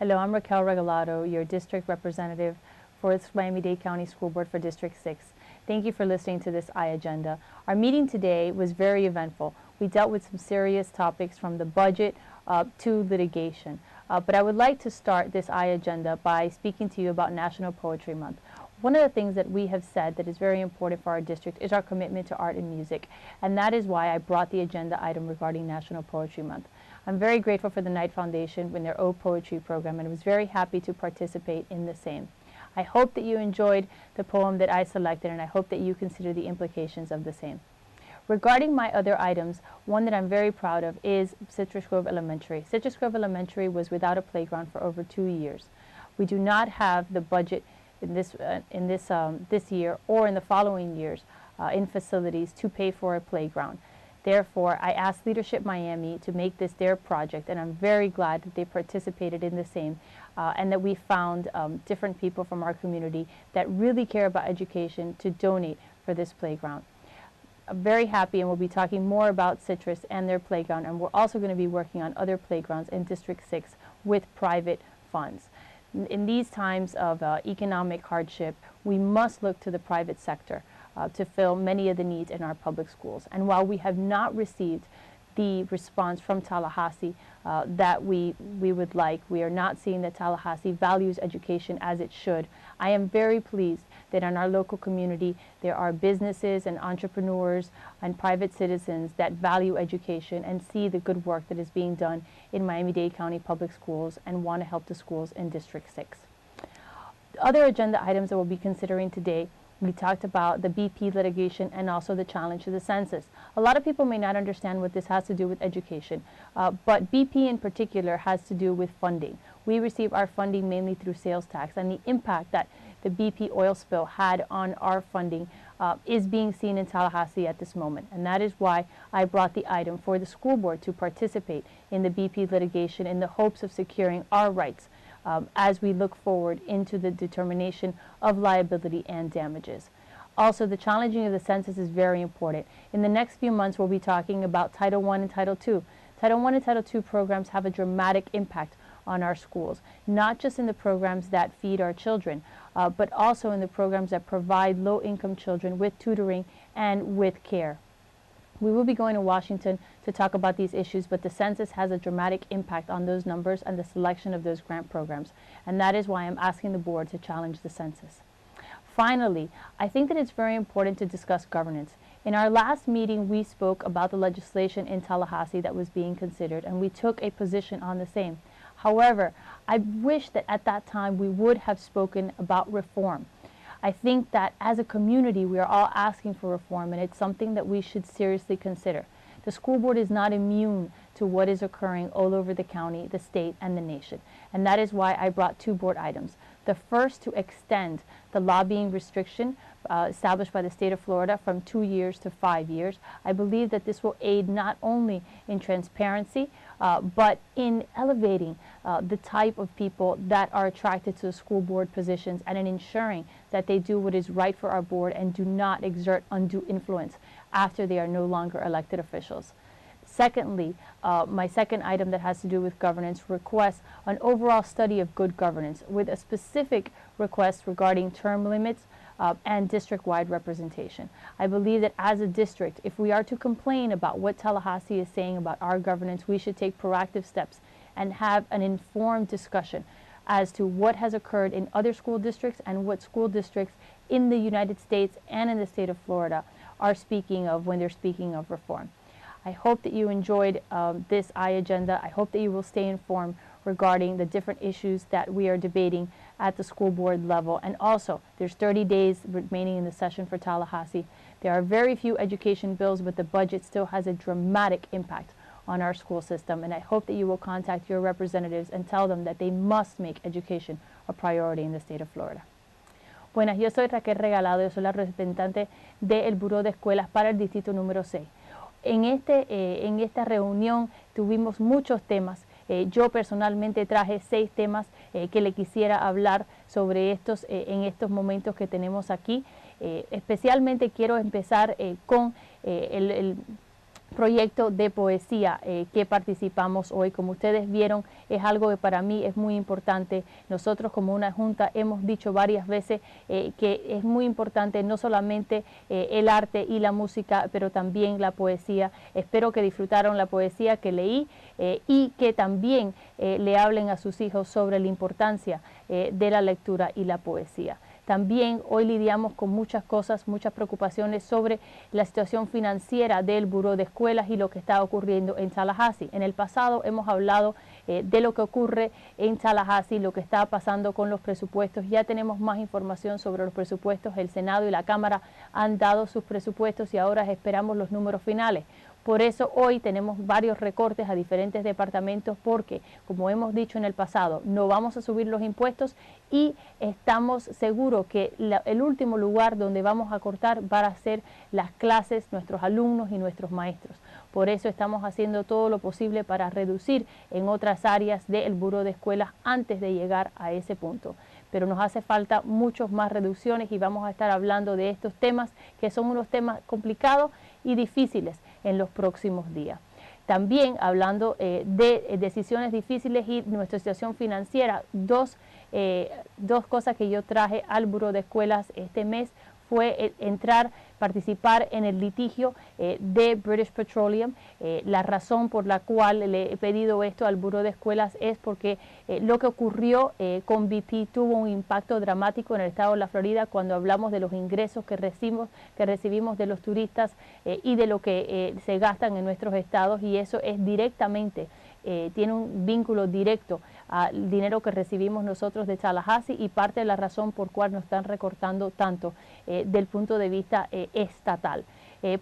Hello, I'm Raquel Regalado, your district representative for the Miami-Dade County School Board for District 6. Thank you for listening to this iAgenda. Our meeting today was very eventful. We dealt with some serious topics from the budget to litigation. But I would like to start this iAgenda by speaking to you about National Poetry Month. One of the things that we have said that is very important for our district is our commitment to art and music, and that is why I brought the agenda item regarding National Poetry Month. I'm very grateful for the Knight Foundation and their Ode Poetry program, and I was very happy to participate in the same. I hope that you enjoyed the poem that I selected, and I hope that you consider the implications of the same. Regarding my other items, one that I'm very proud of is Citrus Grove Elementary. Citrus Grove Elementary was without a playground for over 2 years. We do not have the budget in this year or in the following years in facilities to pay for a playground. Therefore, I asked Leadership Miami to make this their project, and I'm very glad that they participated in the same and that we found different people from our community that really care about education to donate for this playground. I'm very happy, and we'll be talking more about Citrus and their playground, and we're also going to be working on other playgrounds in District 6 with private funds. In these times of economic hardship, we must look to the private sector to fill many of the needs in our public schools. And while we have not received the response from Tallahassee that we would like, we are not seeing that Tallahassee values education as it should. I am very pleased that in our local community there are businesses and entrepreneurs and private citizens that value education and see the good work that is being done in Miami-Dade County Public Schools and want to help the schools in District 6. Other agenda items that we'll be considering today, we talked about the BP litigation and also the challenge to the census. A lot of people may not understand what this has to do with education, but BP in particular has to do with funding. We receive our funding mainly through sales tax, and the impact that the BP oil spill had on our funding is being seen in Tallahassee at this moment. And that is why I brought the item for the school board to participate in the BP litigation in the hopes of securing our rights as we look forward into the determination of liability and damages. Also, the challenging of the census is very important. In the next few months, we'll be talking about Title I and Title II. Title I and Title II programs have a dramatic impact on our schools, not just in the programs that feed our children, but also in the programs that provide low-income children with tutoring and with care. We will be going to Washington to talk about these issues, but the census has a dramatic impact on those numbers and the selection of those grant programs, and that is why I'm asking the board to challenge the census. Finally, I think that it's very important to discuss governance. In our last meeting, we spoke about the legislation in Tallahassee that was being considered, and we took a position on the same. However, I wish that at that time we would have spoken about reform. I think that as a community, we are all asking for reform, and it's something that we should seriously consider. The school board is not immune to what is occurring all over the county, the state, and the nation. And that is why I brought two board items. The first, to extend the lobbying restriction established by the state of Florida from 2 years to 5 years. I believe that this will aid not only in transparency, but in elevating the type of people that are attracted to the school board positions and in ensuring that they do what is right for our board and do not exert undue influence after they are no longer elected officials. Secondly, my second item that has to do with governance requests an overall study of good governance with a specific request regarding term limits and district-wide representation. I believe that as a district, if we are to complain about what Tallahassee is saying about our governance, we should take proactive steps and have an informed discussion as to what has occurred in other school districts and what school districts in the United States and in the state of Florida are speaking of when they're speaking of reform. I hope that you enjoyed this iAgenda. I hope that you will stay informed regarding the different issues that we are debating at the school board level. And also, there's 30 days remaining in the session for Tallahassee. There are very few education bills, but the budget still has a dramatic impact on our school system. And I hope that you will contact your representatives and tell them that they must make education a priority in the state of Florida. Buenas, yo soy Raquel Regalado, yo soy la representante del Buró de Escuelas para el Distrito número 6. En esta reunión tuvimos muchos temas. Yo personalmente traje 6 temas que le quisiera hablar sobre estos en estos momentos que tenemos aquí. Especialmente quiero empezar con proyecto de poesía que participamos hoy. Como ustedes vieron, es algo que para mí es muy importante. Nosotros como una junta hemos dicho varias veces que es muy importante no solamente el arte y la música, pero también la poesía. Espero que disfrutaron la poesía que leí y que también le hablen a sus hijos sobre la importancia de la lectura y la poesía. También hoy lidiamos con muchas cosas, muchas preocupaciones sobre la situación financiera del Buró de Escuelas y lo que está ocurriendo en Tallahassee. En el pasado hemos hablado de lo que ocurre en Tallahassee, lo que está pasando con los presupuestos. Ya tenemos más información sobre los presupuestos. El Senado y la Cámara han dado sus presupuestos y ahora esperamos los números finales. Por eso hoy tenemos varios recortes a diferentes departamentos porque, como hemos dicho en el pasado, no vamos a subir los impuestos y estamos seguros que el último lugar donde vamos a cortar van a ser las clases, nuestros alumnos y nuestros maestros. Por eso estamos haciendo todo lo posible para reducir en otras áreas del Buró de Escuelas antes de llegar a ese punto. Pero nos hace falta muchas más reducciones y vamos a estar hablando de estos temas que son unos temas complicados y difíciles en los próximos días. También hablando de decisiones difíciles y nuestra situación financiera, dos cosas que yo traje al Buró de Escuelas este mes fue participar en el litigio de British Petroleum. La razón por la cual le he pedido esto al Buró de Escuelas es porque lo que ocurrió con BP tuvo un impacto dramático en el estado de la Florida cuando hablamos de los ingresos que recibimos de los turistas y de lo que se gastan en nuestros estados, y eso es directamente tiene un vínculo directo al dinero que recibimos nosotros de Tallahassee y parte de la razón por cual nos están recortando tanto del punto de vista estatal.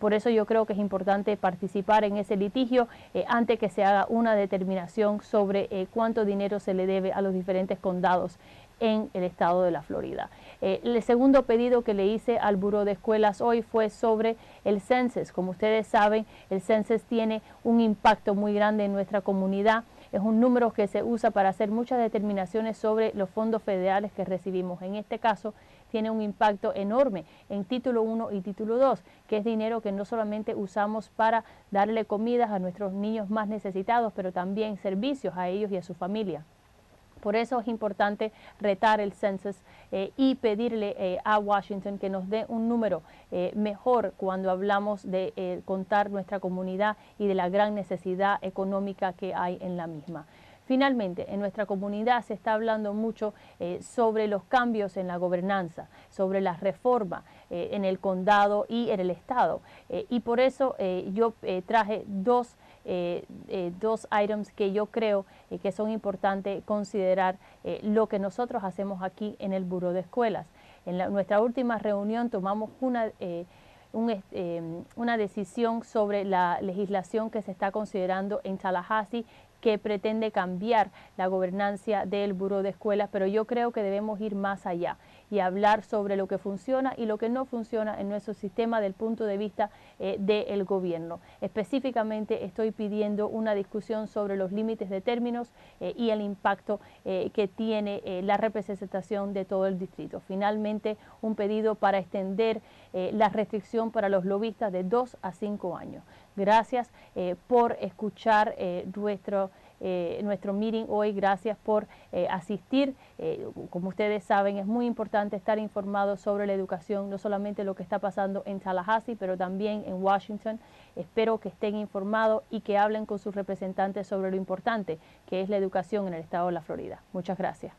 Por eso yo creo que es importante participar en ese litigio antes que se haga una determinación sobre cuánto dinero se le debe a los diferentes condados en el estado de la Florida. El segundo pedido que le hice al Buró de Escuelas hoy fue sobre el census. Como ustedes saben, el census tiene un impacto muy grande en nuestra comunidad. Es un número que se usa para hacer muchas determinaciones sobre los fondos federales que recibimos. En este caso, tiene un impacto enorme en Título 1 y Título 2, que es dinero que no solamente usamos para darle comidas a nuestros niños más necesitados, pero también servicios a ellos y a su familia. Por eso es importante retar el census y pedirle a Washington que nos dé un número mejor cuando hablamos de contar nuestra comunidad y de la gran necesidad económica que hay en la misma. Finalmente, en nuestra comunidad se está hablando mucho sobre los cambios en la gobernanza, sobre las reformas en el condado y en el estado. Y por eso yo traje dos items que yo creo que son importantes considerar lo que nosotros hacemos aquí en el Buró de Escuelas. En nuestra última reunión tomamos una decisión sobre la legislación que se está considerando en Tallahassee que pretende cambiar la gobernanza del Buró de Escuelas, pero yo creo que debemos ir más allá y hablar sobre lo que funciona y lo que no funciona en nuestro sistema del punto de vista del gobierno. Específicamente estoy pidiendo una discusión sobre los límites de términos y el impacto que tiene la representación de todo el distrito. Finalmente, un pedido para extender la restricción para los lobistas de 2 a 5 años. Gracias por escuchar nuestro meeting hoy. Gracias por asistir. Como ustedes saben, es muy importante estar informados sobre la educación, no solamente lo que está pasando en Tallahassee, pero también en Washington. Espero que estén informados y que hablen con sus representantes sobre lo importante que es la educación en el estado de la Florida. Muchas gracias.